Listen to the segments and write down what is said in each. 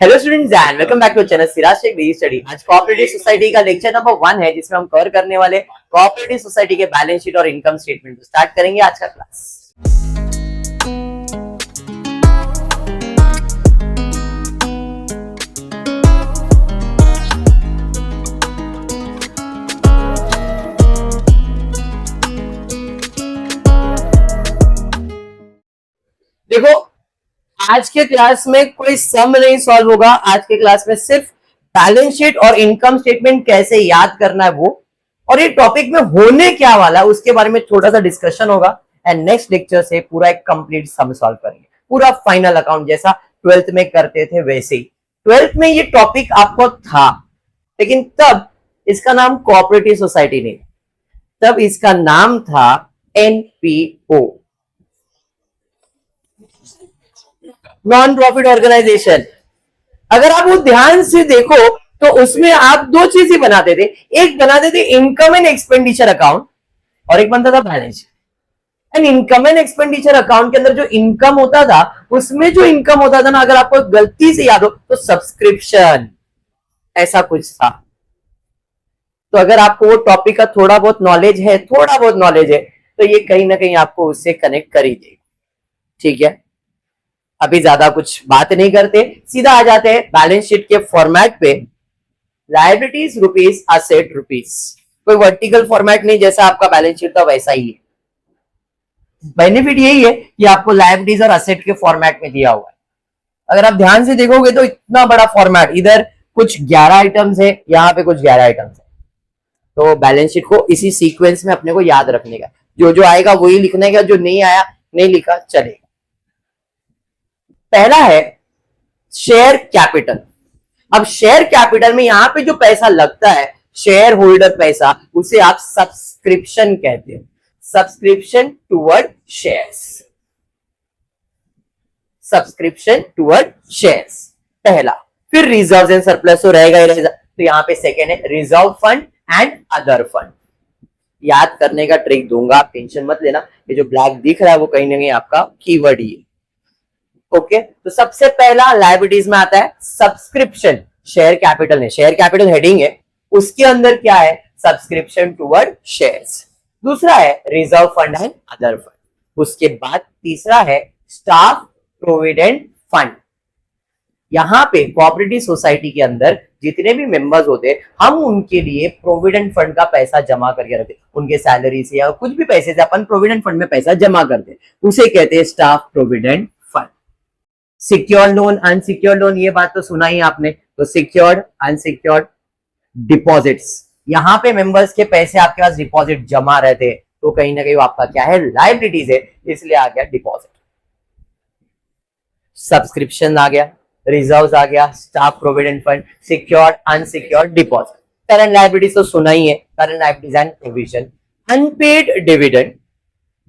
Hello students and welcome back to channel Siraj Shaikh D study. आज cooperative society का lecture number 1 है जिसमें हम कवर करने वाले कोऑपरेटिव सोसाइटी के बैलेंस शीट और इनकम स्टेटमेंट। स्टार्ट करेंगे आज का क्लास। देखो, आज के क्लास में कोई सम नहीं सॉल्व होगा। आज के क्लास में सिर्फ बैलेंस शीट और इनकम स्टेटमेंट कैसे याद करना है वो, और ये टॉपिक में होने क्या वाला है उसके बारे में थोड़ा सा डिस्कशन होगा। एंड नेक्स्ट लेक्चर से पूरा एक कंप्लीट सम सॉल्व करेंगे, पूरा फाइनल अकाउंट जैसा 12th में करते थे वैसे ही। 12th में ये टॉपिक आपको था, लेकिन तब इसका नाम कोऑपरेटिव सोसाइटी नहीं, तब इसका नाम था एनपीओ, नॉन प्रॉफिट ऑर्गेनाइजेशन। अगर आप वो ध्यान से देखो तो उसमें आप दो चीजें बनाते थे, एक बनाते थे इनकम एंड एक्सपेंडिचर अकाउंट और एक बनता था balance sheet. And income and expenditure account के अंदर जो इनकम होता था, उसमें जो इनकम होता था ना, अगर आपको गलती से याद हो तो सब्सक्रिप्शन ऐसा कुछ था। तो अगर आपको वो टॉपिक का थोड़ा बहुत नॉलेज है तो ये कहीं ना कहीं आपको उससे कनेक्ट कर ही देगा। ठीक है, अभी ज्यादा कुछ बात नहीं करते, सीधा आ जाते हैं बैलेंस शीट के फॉर्मेट पे। लायबिलिटीज रुपीज, असेट रुपीज, कोई वर्टिकल फॉर्मेट नहीं, जैसा आपका बैलेंस शीट था वैसा ही है। बेनिफिट यही है कि आपको लायबिलिटीज और असेट के फॉर्मेट में दिया हुआ है। अगर आप ध्यान से देखोगे तो इतना बड़ा फॉर्मेट, इधर कुछ 11 आइटम्स है, यहाँ पे कुछ 11 आइटम्स है। तो बैलेंस शीट को इसी सीक्वेंस में अपने को याद रखने का, जो जो आएगा वही लिखने का, जो नहीं आया नहीं लिखा चलेगा। पहला है शेयर कैपिटल। अब शेयर कैपिटल में यहां पे जो पैसा लगता है, शेयर होल्डर पैसा, उसे आप सब्सक्रिप्शन कहते हैं। Subscription toward shares, subscription toward shares पहला। फिर रिजर्व एंड सरप्लस तो रहेगा ही रहेगा, तो यहां पे सेकेंड है reserve fund and other fund. याद करने का ट्रिक दूंगा, आप टेंशन मत लेना। ये जो ब्लैक दिख रहा है वो कहीं ना कहीं आपका कीवर्ड ही है। ओके, तो सबसे पहला लायबिलिटीज में आता है सब्सक्रिप्शन। शेयर कैपिटल है, शेयर कैपिटल हेडिंग है, उसके अंदर क्या है, सब्सक्रिप्शन टुवर्ड शेयर्स। दूसरा है reserve fund and other fund. उसके बाद तीसरा है स्टाफ प्रोविडेंट फंड। यहां पे कोऑपरेटिव सोसाइटी के अंदर जितने भी मेंबर्स होते हैं, हम उनके लिए प्रोविडेंट फंड का पैसा जमा करके रखते, उनके सैलरी से या कुछ भी पैसे से अपन प्रोविडेंट फंड में पैसा जमा करते, उसे कहते हैं staff provident fund. Secured loan, unsecured loan, ये बात तो सुना ही आपने। तो सिक्योर्ड, अनसिक्योर्ड, डिपॉजिट्स, यहां पे मेंबर्स के पैसे आपके पास डिपॉजिट जमा रहते, तो कहीं ना कहीं वो आपका क्या है, लायबिलिटीज है, इसलिए आ गया डिपॉजिट। सब्सक्रिप्शन आ गया, रिजर्व्स आ गया, staff provident fund, secured, unsecured, deposit. Current liabilities तो सुना ही है, current liabilities and provision. Unpaid dividend,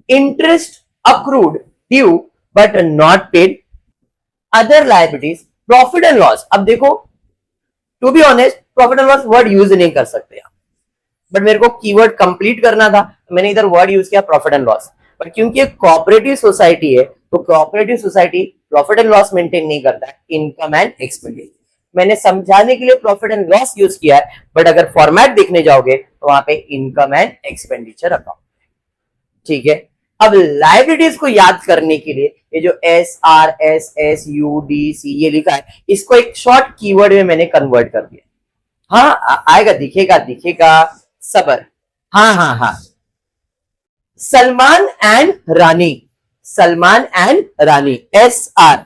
interest accrued due but not paid, other liabilities, profit and loss. अब देखो, to be honest, profit and loss word use नहीं कर सकते आप, बट मेरे को कीवर्ड कंप्लीट करना था, मैंने इधर वर्ड यूज किया प्रॉफिट एंड लॉस। पर क्योंकि एक कोऑपरेटिव सोसाइटी है, तो cooperative society profit and loss maintain नहीं करता है, इनकम एंड एक्सपेंडिचर। मैंने समझाने के लिए प्रॉफिट एंड लॉस यूज किया है, बट अगर फॉर्मेट देखने जाओगे तो वहां पे इनकम एंड एक्सपेंडिचर अकाउंट। ठीक है, अब लायबिलिटीज को याद करने के लिए ये जो S R S S U D C ये लिखा है, इसको एक शॉर्ट कीवर्ड में मैंने कन्वर्ट कर दिया। हाँ आएगा, दिखेगा सबर। हाँ, Salman and Rani, Salman and Rani, S R,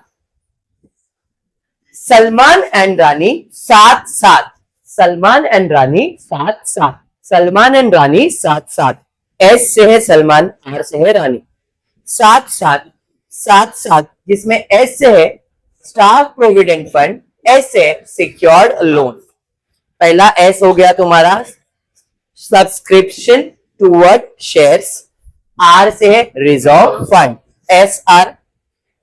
Salman and Rani साथ साथ, सलमान एंड रानी साथ साथ, सलमान एंड रानी साथ साथ। एस से है सलमान, आर से है रानी, साथ साथ, जिसमें एस से है स्टाफ प्रोविडेंट फंड, एस से सिक्योर्ड लोन। पहला एस हो गया तुम्हारा सब्सक्रिप्शन टुवर्ड शेयर्स, आर से है रिजर्व फंड, एस आर,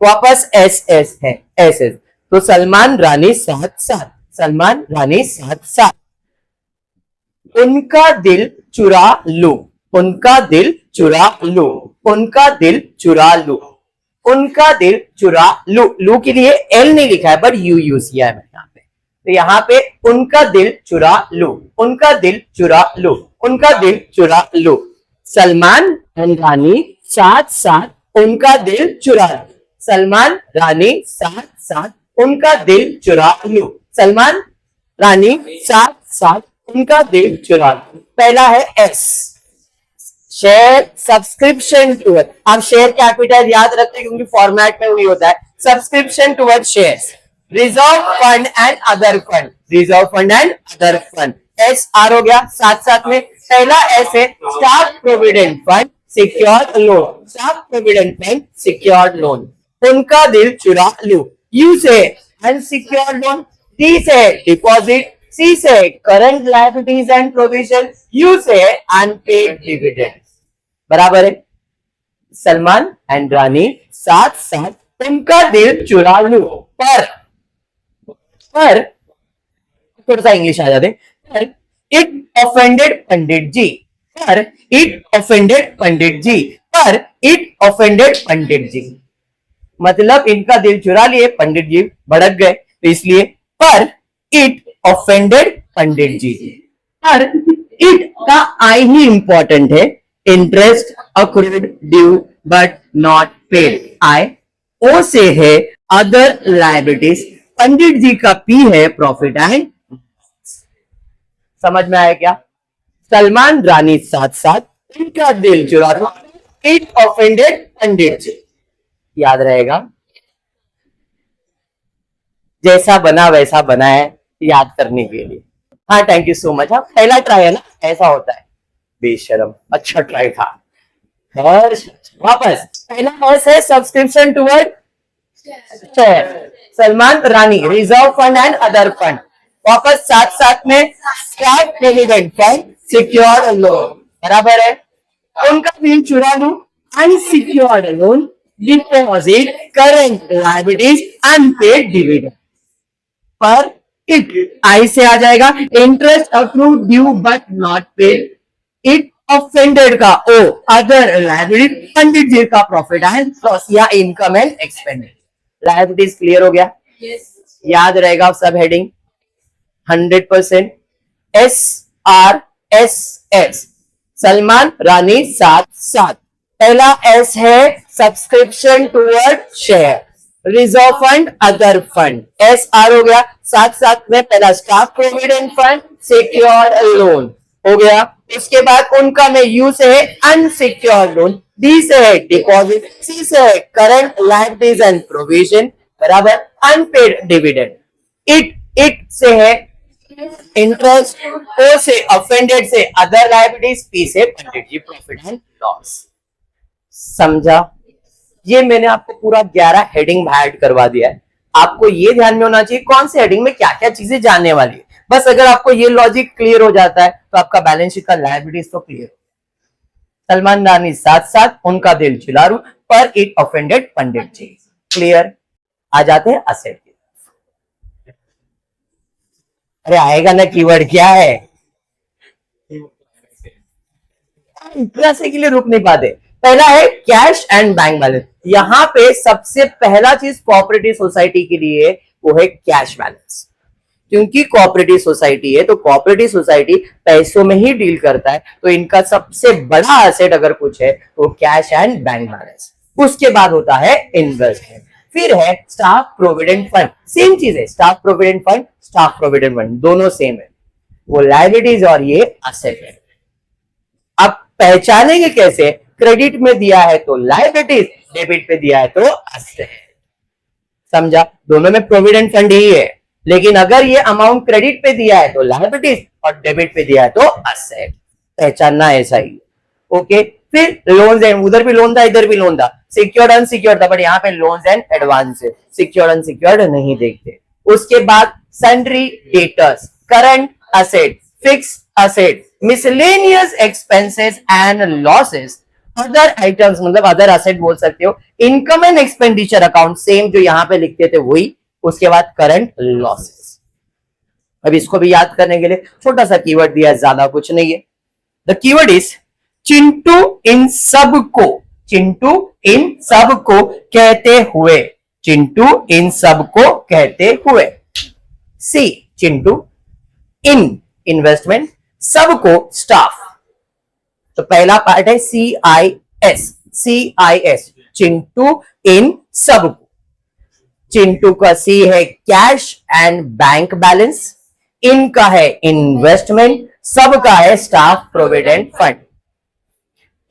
वापस एस एस है, एस एस। तो सलमान रानी साथ साथ, सलमान रानी साथ साथ। उनका दिल चुरा लो, उनका दिल चुरा लो, उनका दिल चुरा लो। उनका दिल चुरा लू, लू के लिए एल नहीं लिखा है बट यू यूज किया है मैंने यहाँ पे, तो यहाँ पे उनका दिल चुरा लू, उनका दिल चुरा लू, उनका दिल चुरा लू। सलमान एंड रानी साथ साथ उनका दिल चुरा लू, सलमान रानी साथ साथ उनका दिल चुरा लू, सलमान रानी साथ साथ उनका दिल चुरा लू। पहला है एस, शेयर सब्सक्रिप्शन टूवर्ड, आप शेयर कैपिटल याद रखते क्योंकि फॉर्मेट में वही होता है, subscription toward shares, reserve fund and other fund, reserve fund and other fund, S R हो गया साथ साथ में। पहला एस है staff provident fund secured loan, staff provident fund secured loan, उनका दिल चुरा लू। यू से अनसिक्योर्ड लोन, डी से डिपॉजिट, सी से current liabilities and provision, you से अनपेड डिविडेंड। बराबर है। सलमान एंड रानी साथ साथ उनका दिल चुरा लू, पर थोड़ा सा इंग्लिश आ जाते, पर इट ऑफेंडेड पंडित जी, पर इट ऑफेंडेड पंडित जी, पर इट ऑफेंडेड पंडित जी, मतलब इनका दिल चुरा लिए, पंडित जी भड़क गए तो इसलिए पर इट ऑफेंडेड पंडित जी। पर इट का आई ही इंपॉर्टेंट है, interest accrued due but not paid, I O से है अदर लायबिलिटीज, पंडित जी का पी है प्रॉफिट एंड, समझ में आया क्या? सलमान रानी साथ साथ इनका दिल चुरा लू, इट ऑफेंडेड पंडित जी, याद रहेगा। जैसा बना वैसा बना है, याद करने के लिए। हाँ थैंक यू सो मच। हाँ पहला ट्राई है ना, ऐसा होता है, बेशरम, अच्छा ट्राई था। और वापस पहला एस है सब्सक्रिप्शन टूवर्ड शेयर, सलमान रानी reserve fund and other fund, वापस साथ साथ में staff provident fund secured loan, बराबर है। उनका दिल चुरा लू, unsecured loan, deposit, current liabilities, unpaid dividend, पर इट आई से आ जाएगा interest accrued due but not paid, it offended का ओ अदर लायबिलिटी, पंडित जी का प्रॉफिट एंड लॉस या income and expenditure. Liabilities clear हो गया? याद रहेगा सब heading 100%। S R S S, Salman Rani साथ साथ, पहला एस है subscription toward share, reserve fund other fund, S R हो गया साथ साथ में, पहला staff provident fund secured loan हो गया। इसके बाद उनका में यू से है अनसिक्योर्ड लोन, डी से है डिपॉजिट, सी से है करंट लायबिलिटीज एंड प्रोविजन, बराबर अनपेड डिविडेंड, इट से है इंटरेस्ट, ओ से ऑफेंडेड से अदर लायबिलिटीज, पी से पंडित जी प्रॉफिट एंड लॉस। समझा? ये मैंने आपको पूरा 11 हेडिंग ऐड करवा दिया है। आपको ये ध्यान में होना चाहिए कौन से हेडिंग में क्या क्या चीजें जानने वाली है। बस अगर आपको ये लॉजिक क्लियर हो जाता है तो आपका बैलेंस शीट का लायबिलिटीज तो क्लियर। सलमान रानी साथ साथ उनका दिल चिलारू, पर इट ऑफेंडेड पंडित जी, क्लियर। आ जाते हैं असेट की। अरे आएगा ना, कीवर्ड क्या है? इतना से के लिए रुक नहीं पाते। पहला है कैश एंड बैंक बैलेंस। यहां पे सबसे पहला चीज कोऑपरेटिव सोसाइटी के लिए वो है कैश बैलेंस, क्योंकि कोऑपरेटिव सोसाइटी है तो कोऑपरेटिव सोसाइटी पैसों में ही डील करता है, तो इनका सबसे बड़ा एसेट अगर कुछ है तो कैश एंड बैंक बैलेंस। उसके बाद होता है इन्वेस्टमेंट, फिर है स्टाफ प्रोविडेंट फंड। सेम चीज है, staff provident fund, staff provident fund दोनों सेम है, वो लायबिलिटीज और ये एसेट है। अब पहचानेंगे कैसे? क्रेडिट में दिया है तो लायबिलिटीज, डेबिट पे दिया है तो एसेट। समझा? दोनों में प्रोविडेंट फंड ही है, लेकिन अगर ये अमाउंट क्रेडिट पे दिया है तो लायबिलिटीज और डेबिट पे दिया है तो एसेट। पहचानना ऐसा ही। ओके, फिर लोन्स एंड, उधर भी लोन था इधर भी लोन था, सिक्योर्ड अनसिक्योर्ड था, बट यहाँ पे लोन्स एंड एडवांस है, सिक्योर्ड अनसिक्योर्ड नहीं देखते। उसके बाद sundry debtors, current asset, fix asset, miscellaneous expenses and losses, other items मतलब अदर एसेट बोल सकते हो, income and expenditure account same जो यहां पे लिखते थे वही। उसके बाद करंट लॉसेस। अब इसको भी याद करने के लिए छोटा सा कीवर्ड दिया है, ज्यादा कुछ नहीं है। द कीवर्ड इज चिंटू इन सबको, चिंटू इन सब को कहते हुए, चिंटू इन सब को कहते हुए। सी, चिंटू इन इन्वेस्टमेंट, सबको स्टाफ। तो पहला पार्ट है CIS, CIS, चिंटू इन सबको। चिंटू का सी है कैश एंड बैंक बैलेंस, इनका है इन्वेस्टमेंट, सबका है स्टाफ प्रोविडेंट फंड।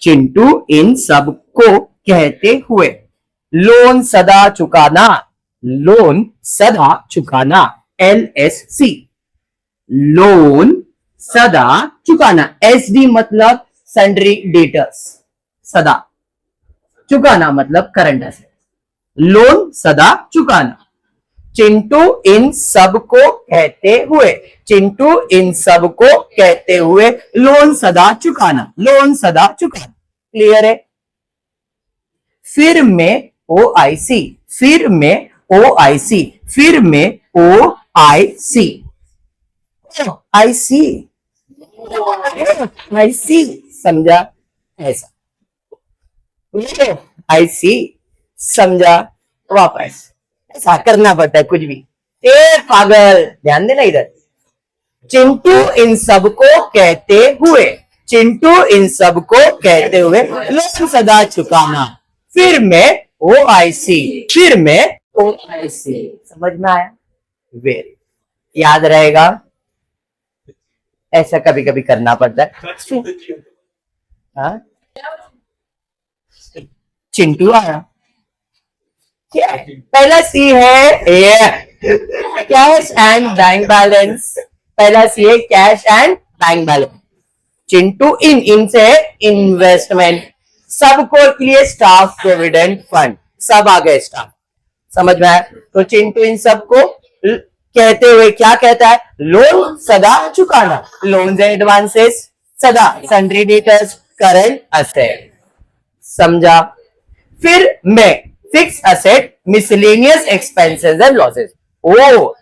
चिंटू इन सबको कहते हुए लोन सदा चुकाना, लोन सदा चुकाना, LSC, लोन सदा चुकाना। SD मतलब सन्ड्री डेटर्स, सदा चुकाना मतलब करंट एसेट, लोन सदा चुकाना। चिंटू इन सबको कहते हुए, चिंटू इन सबको कहते हुए लोन सदा चुकाना, लोन सदा चुकाना। क्लियर है? फिर में OIC, फिर में OIC, फिर में OIC, IC समझा? ऐसा IC समझा? वापस ऐसा करना पड़ता है कुछ भी। पागल, ध्यान देना इधर। चिंटू इन सबको कहते हुए, चिंटू इन सबको कहते हुए लोन सदा चुकाना, फिर में OIC, फिर में OIC। समझ में आया? वेरी, याद रहेगा। ऐसा कभी कभी करना पड़ता है। हाँ? चिंटू आया, क्या है? पहला सी है कैश एंड बैंक बैलेंस, पहला सी है cash and bank balance. Chintu इन से इन्वेस्टमेंट, सबको के लिए स्टाफ प्रोविडेंट फंड, सब आ गए स्टाफ। समझ में आया? तो चिंटू इन सबको कहते हुए क्या कहता है? लोन सदा चुकाना, लोन्स एंड एडवांसेस सदा, सन्ड्री डेटर्स, करंट असेट। समझा? फिर में fix asset, miscellaneous expenses and losses. O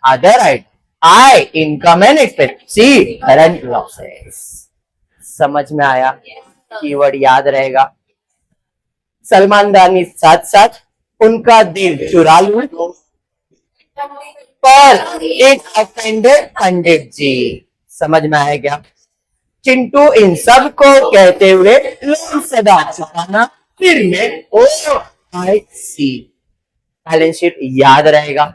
other item, I income and expense, C current losses. समझ में आया? कीवर्ड याद रहेगा। सलमान रानी साथ साथ उनका दिल चुरा लूं पर एक अफेंडेड पंडित जी। समझ में आया क्या? चिंटू इन सब को कहते हुए लोन सदा चुकाना, फिर में OIC। बैलेंस शीट याद रहेगा।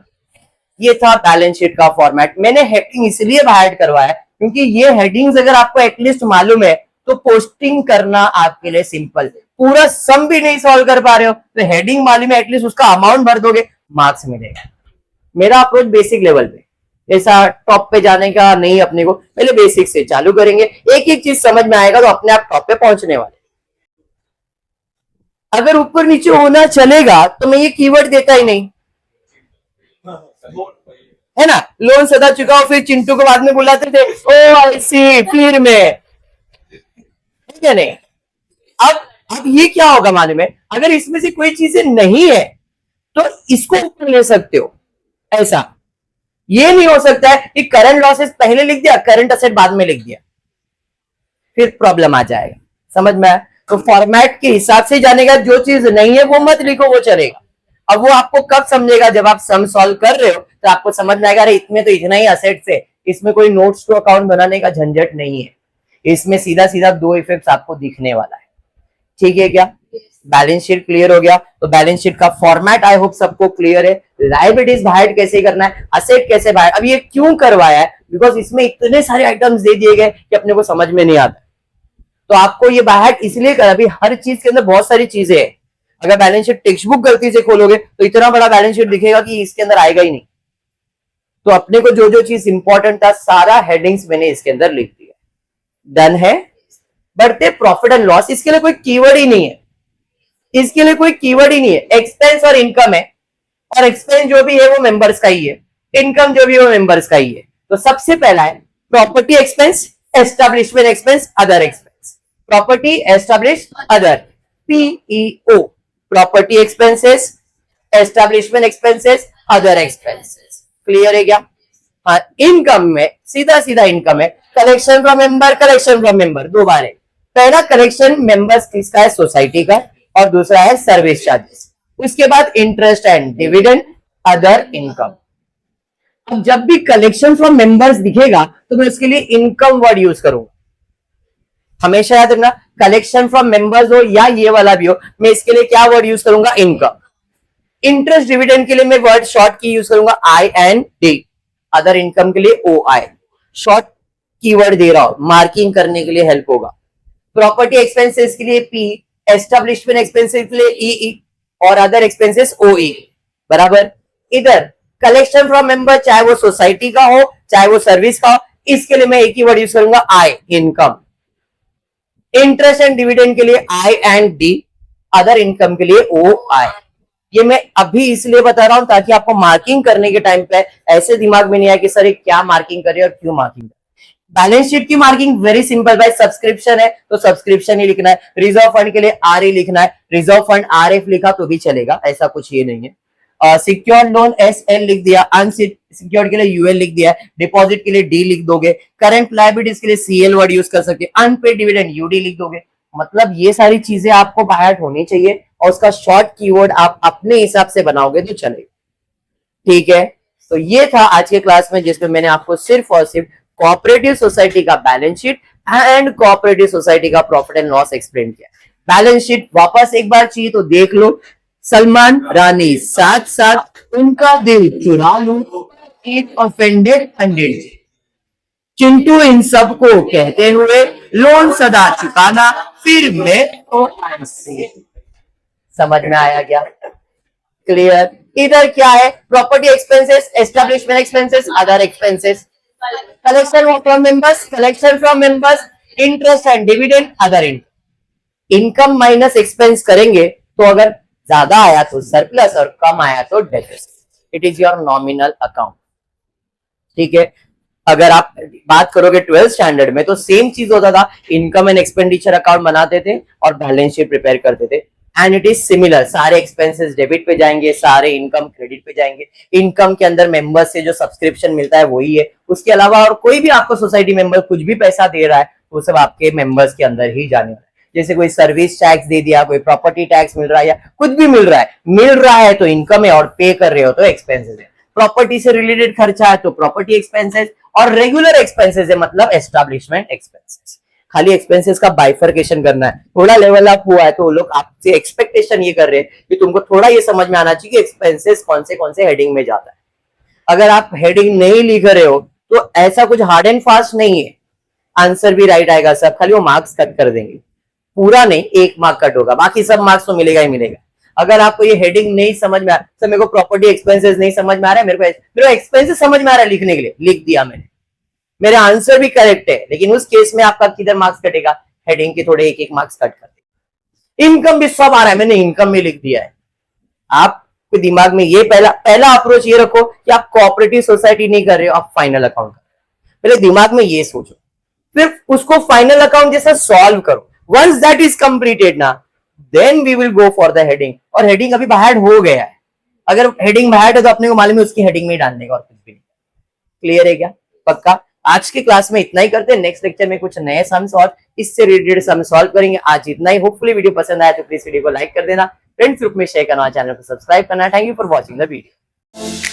ये था बैलेंस शीट का फॉर्मेट। मैंने हेडिंग इसलिए बाहर करवाया क्योंकि ये हेडिंग्स अगर आपको एटलीस्ट मालूम है तो पोस्टिंग करना आपके लिए सिंपल। पूरा सम भी नहीं सॉल्व कर पा रहे हो तो हेडिंग मालूम है, एटलीस्ट उसका अमाउंट भर दोगे, मार्क्स मिलेगा। मेरा अप्रोच बेसिक लेवल पे, ऐसा टॉप पे जाने का नहीं, अपने को पहले बेसिक से चालू करेंगे, एक एक चीज समझ में आएगा तो अपने आप टॉप पे पहुंचने वाले। अगर ऊपर नीचे होना चलेगा तो मैं ये कीवर्ड देता ही नहीं, है ना? लोन सदा चुकाओ, फिर चिंटू को बाद में बुलाते थे OIC, फिर में, ठीक है नहीं? अब ये क्या होगा मालूम है? अगर इसमें से कोई चीजें नहीं है तो इसको ऊपर ले सकते हो। ऐसा ये नहीं हो सकता है कि करंट लॉसेस पहले लिख दिया, करंट असेट बाद में लिख दिया, फिर प्रॉब्लम आ जाएगा। समझ में आया? तो फॉर्मेट के हिसाब से जानेगा, जो चीज नहीं है वो मत लिखो, वो चलेगा। अब वो आपको कब समझेगा? जब आप सम सॉल्व कर रहे हो तो आपको समझ में आएगा, अरे इसमें तो इतना ही असेट्स है, इसमें कोई नोट्स टू अकाउंट बनाने का झंझट नहीं है, इसमें सीधा सीधा दो इफेक्ट्स आपको दिखने वाला है। ठीक है क्या? बैलेंस शीट क्लियर हो गया? तो बैलेंस शीट का फॉर्मेट आई होप सबको क्लियर है। लायबिलिटीज बाहर कैसे करना है, असेट कैसे बाहर। अब ये क्यों करवाया है? बिकॉज इसमें इतने सारे आइटम्स दे दिए गए कि अपने को समझ में नहीं आता, तो आपको ये बाहर इसलिए कर, अभी हर चीज के अंदर बहुत सारी चीजें हैं। अगर बैलेंस शीट टेक्स्ट बुक गलती से खोलोगे तो इतना बड़ा बैलेंस शीट दिखेगा कि इसके अंदर आएगा ही नहीं। तो अपने को जो जो चीज इंपॉर्टेंट था सारा हेडिंग्स मैंने इसके अंदर लिख दिया। डन है? बढ़ते प्रॉफिट एंड लॉस, इसके लिए कोई कीवर्ड ही नहीं है, इसके लिए कोई कीवर्ड ही नहीं है। एक्सपेंस और इनकम है, और एक्सपेंस जो भी है वो मेंबर्स का ही है, इनकम जो भी है वो मेंबर्स का ही है। तो सबसे पहला है property expense, establishment expense, other expense. Property, establish, other, PEO। Property expenses, establishment expenses, other expenses. Clear है क्या? हाँ, इनकम में सीधा सीधा इनकम है, collection from member, collection from member, दो बार है। पहला कलेक्शन मेंबर्स किसका है? सोसाइटी का। और दूसरा है सर्विस चार्जेस। उसके बाद interest and dividend, other income. अब जब भी कलेक्शन फ्रॉम मेंबर्स दिखेगा तो मैं उसके लिए इनकम वर्ड यूज करूंगा। हमेशा याद रखना, कलेक्शन फ्रॉम मेंबर्स हो या ये वाला भी हो, मैं इसके लिए क्या वर्ड यूज करूंगा? इनकम। इंटरेस्ट डिविडेंड के लिए मैं वर्ड शॉर्ट की यूज करूंगा IND। अदर इनकम के लिए OI। शॉर्ट कीवर्ड दे रहा हूं, मार्किंग करने के लिए हेल्प होगा। प्रॉपर्टी एक्सपेंसेस के लिए P, एस्टेब्लिशमेंट एक्सपेंसेस के लिए EE और अदर एक्सपेंसेस OE। बराबर। इधर कलेक्शन फ्रॉम मेंबर, चाहे वो सोसाइटी का हो चाहे वो सर्विस का हो, इसके लिए मैं एक ही वर्ड यूज करूंगा I, income. Interest and dividend के लिए IND, अदर इनकम के लिए OI। ये मैं अभी इसलिए बता रहा हूं ताकि आपको मार्किंग करने के टाइम पे ऐसे दिमाग में नहीं आए कि सर ये क्या मार्किंग कर रही है और क्यों मार्किंग कर। बैलेंस शीट की मार्किंग वेरी सिंपल भाई, सब्सक्रिप्शन है तो सब्सक्रिप्शन ही लिखना है, रिजर्व फंड के लिए RE लिखना है, रिजर्व फंड RF लिखा तो भी चलेगा, ऐसा कुछ ये नहीं है। सिक्योर्ड लोन SL लिख दिया, अनसिक्योर्ड के लिए UL लिख दिया, डिपॉजिट के लिए D लिख दोगे, करंट लायबिलिटीज के लिए CL वर्ड यूज कर सकते, अनपेड डिविडेंड UD लिख दोगे। मतलब ये सारी चीजें आपको बाहर होनी चाहिए और उसका शॉर्ट कीवर्ड आप अपने हिसाब से बनाओगे तो चलेगा। ठीक है, तो ये था आज के क्लास में जिसमें मैंने आपको सिर्फ और सिर्फ कोऑपरेटिव सोसाइटी का balance sheet and cooperative society का प्रॉफिट एंड लॉस एक्सप्लेन किया। बैलेंस शीट वापस एक बार चाहिए तो देख लो। सलमान रानी साथ साथ उनका दिल चुरा लूं, एक ऑफेंडेड हंड्रेड, चिंटू इन सबको कहते हुए लोन सदा चुकाना, फिर मैं तो समझ में आया क्या? क्लियर। इधर क्या है? Property expenses, establishment expenses, other expenses, collection from members, interest and dividend, other income. Income minus expense करेंगे तो अगर ज्यादा आया तो सरप्लस और कम आया तो deficit. It is your nominal account. ठीक है, अगर आप बात करोगे 12th स्टैंडर्ड में तो सेम चीज होता था, इनकम एंड एक्सपेंडिचर अकाउंट बनाते थे और बैलेंस शीट प्रिपेयर करते थे। एंड इट इज सिमिलर, सारे एक्सपेंसेस डेबिट पे जाएंगे, सारे इनकम क्रेडिट पे जाएंगे। इनकम के अंदर मेंबर से जो सब्सक्रिप्शन मिलता है वही है, उसके अलावा और कोई भी आपको सोसाइटी मेंबर कुछ भी पैसा दे रहा है वो सब आपके मेंबर्स के अंदर ही जाने वाला है। जैसे कोई सर्विस टैक्स दे दिया, कोई प्रॉपर्टी टैक्स मिल रहा है या कुछ भी मिल रहा है तो इनकम है और पे कर रहे हो तो एक्सपेंसेस है। प्रॉपर्टी से रिलेटेड खर्चा है तो प्रॉपर्टी एक्सपेंसेस, और रेगुलर एक्सपेंसेस है मतलब एस्टेब्लिशमेंट एक्सपेंसेस। खाली एक्सपेंसेस का बाइफर्केशन करना है। थोड़ा लेवल अप हुआ है तो लोग आपसे एक्सपेक्टेशन ये कर रहे हैं कि तुमको थोड़ा ये समझ में आना चाहिए कि एक्सपेंसेस कौन से हेडिंग में जाता है। अगर आप हेडिंग नहीं लिख रहे हो तो ऐसा कुछ हार्ड एंड फास्ट नहीं है, आंसर भी राइट आएगा सब, खाली वो मार्क्स कट कर देंगे, पूरा नहीं, 1 मार्क कट होगा, बाकी सब मार्क्स तो मिलेगा ही मिलेगा। अगर आपको ये हेडिंग नहीं समझ में आ रहा, सर मेरे को प्रॉपर्टी एक्सपेंसेस नहीं समझ में आ रहा है, मेरे को एक्सपेंसेस समझ में आ रहा है लिखने के लिए, लिख दिया मैंने, मेरा आंसर भी करेक्ट है, लेकिन उस केस में आपका किधर मार्क्स कटेगा? हेडिंग के थोड़े 1-1 मार्क्स कट कर देगा। इनकम भी सब आ रहा है, मैंने इनकम भी लिख दिया है। आप दिमाग में ये पहला अप्रोच ये रखो कि आप कोऑपरेटिव सोसाइटी नहीं कर रहे हो, आप फाइनल अकाउंट कर रहे हो। पहले दिमाग में ये सोचो, फिर उसको फाइनल अकाउंट जैसा सॉल्व करो। वंस दैट इज कंप्लीटेड ना, then we will go for the heading. और हेडिंग अभी बाहर हो गया है, अगर हेडिंग बाहर है तो अपने को मालूम है उसकी हेडिंग में डालने का और कुछ भी नहीं। क्लियर है क्या? पक्का? आज की क्लास में इतना ही करते हैं, नेक्स्ट लेक्चर में कुछ नए सम्स और इससे रिलेटेड सम सॉल्व करेंगे। आज इतना ही। होपफुली वीडियो पसंद आया तो प्लीज वीडियो को लाइक कर देना, फ्रेंड्स ग्रुप में शेयर करना, चैनल को सब्सक्राइब करना। Thank you for watching the video.